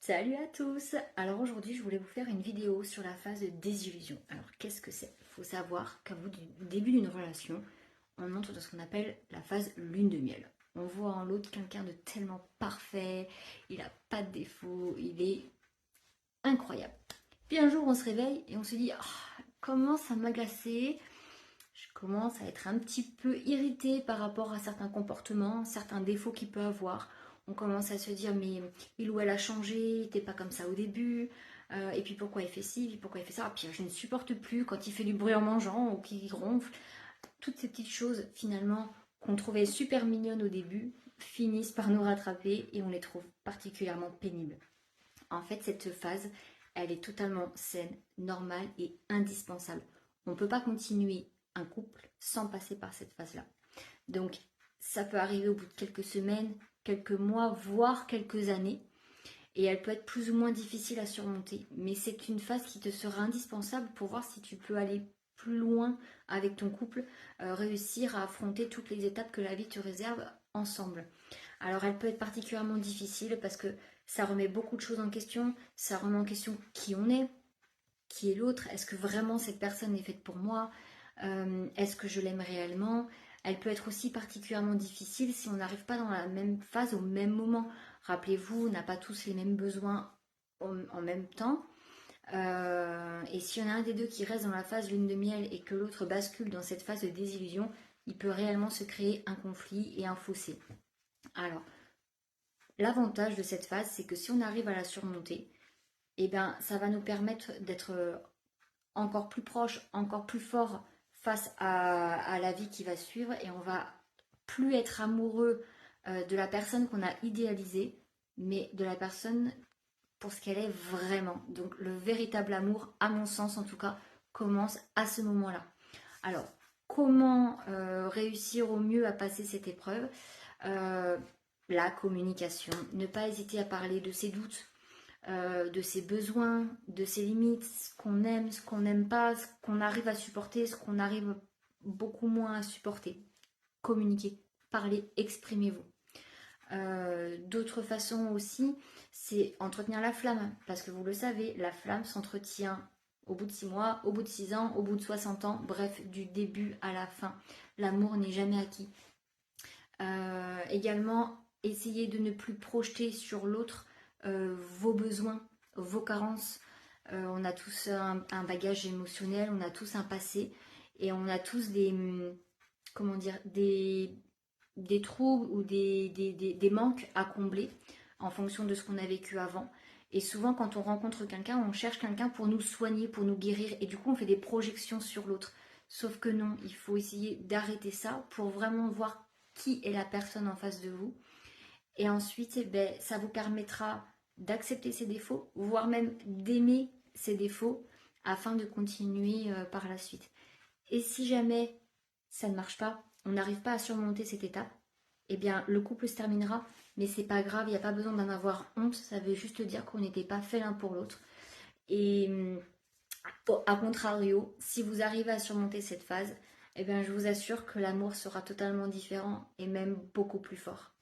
Salut à tous! Alors aujourd'hui je voulais vous faire une vidéo sur la phase de désillusion. Alors qu'est-ce que c'est? Il faut savoir qu'à bout du début d'une relation, on entre dans ce qu'on appelle la phase lune de miel. On voit en l'autre quelqu'un de tellement parfait, il n'a pas de défaut, il est incroyable. Puis un jour on se réveille et on se dit comment ça m'a glacé. Je commence à être un petit peu irritée par rapport à certains comportements, certains défauts qu'il peut avoir. On commence à se dire mais il ou elle a changé, il n'était pas comme ça au début. Et puis pourquoi il fait ci, puis pourquoi il fait ça. Ah, puis je ne supporte plus quand il fait du bruit en mangeant ou qu'il ronfle. Toutes ces petites choses finalement qu'on trouvait super mignonnes au début finissent par nous rattraper et on les trouve particulièrement pénibles. En fait, cette phase, elle est totalement saine, normale et indispensable. On ne peut pas continuer un couple sans passer par cette phase-là. Donc, ça peut arriver au bout de quelques semaines, quelques mois, voire quelques années. Et elle peut être plus ou moins difficile à surmonter. Mais c'est une phase qui te sera indispensable pour voir si tu peux aller plus loin avec ton couple, réussir à affronter toutes les étapes que la vie te réserve ensemble. Alors elle peut être particulièrement difficile parce que ça remet beaucoup de choses en question, ça remet en question qui on est, qui est l'autre, est-ce que vraiment cette personne est faite pour moi, est-ce que je l'aime réellement. Elle peut être aussi particulièrement difficile si on n'arrive pas dans la même phase au même moment. Rappelez-vous, on n'a pas tous les mêmes besoins en même temps. Et s'il y en a un des deux qui reste dans la phase lune de miel et que l'autre bascule dans cette phase de désillusion, il peut réellement se créer un conflit et un fossé. Alors, l'avantage de cette phase, c'est que si on arrive à la surmonter, eh ben, ça va nous permettre d'être encore plus proche, encore plus fort face à la vie qui va suivre et on va plus être amoureux de la personne qu'on a idéalisée, mais de la personne pour ce qu'elle est vraiment. Donc le véritable amour, à mon sens en tout cas, commence à ce moment-là. Alors, comment réussir au mieux à passer cette épreuve? La communication, ne pas hésiter à parler de ses doutes, de ses besoins, de ses limites, ce qu'on n'aime pas, ce qu'on arrive à supporter, ce qu'on arrive beaucoup moins à supporter. Communiquer, parler, exprimez-vous. D'autres façons aussi, c'est entretenir la flamme, parce que vous le savez, la flamme s'entretient au bout de 6 mois, au bout de 6 ans, au bout de 60 ans, bref, du début à la fin. L'amour n'est jamais acquis. Également, essayez de ne plus projeter sur l'autre vos besoins, vos carences. On a tous un bagage émotionnel, on a tous un passé et on a tous comment dire, des troubles ou des manques à combler en fonction de ce qu'on a vécu avant. Et souvent, quand on rencontre quelqu'un, on cherche quelqu'un pour nous soigner, pour nous guérir. Et du coup, on fait des projections sur l'autre. Sauf que non, il faut essayer d'arrêter ça pour vraiment voir qui est la personne en face de vous. Et ensuite, eh ben, ça vous permettra d'accepter ses défauts, voire même d'aimer ses défauts afin de continuer par la suite. Et si jamais ça ne marche pas, on n'arrive pas à surmonter cette étape, eh bien le couple se terminera, mais c'est pas grave, il n'y a pas besoin d'en avoir honte, ça veut juste dire qu'on n'était pas fait l'un pour l'autre. Et à contrario, si vous arrivez à surmonter cette phase, eh bien je vous assure que l'amour sera totalement différent et même beaucoup plus fort.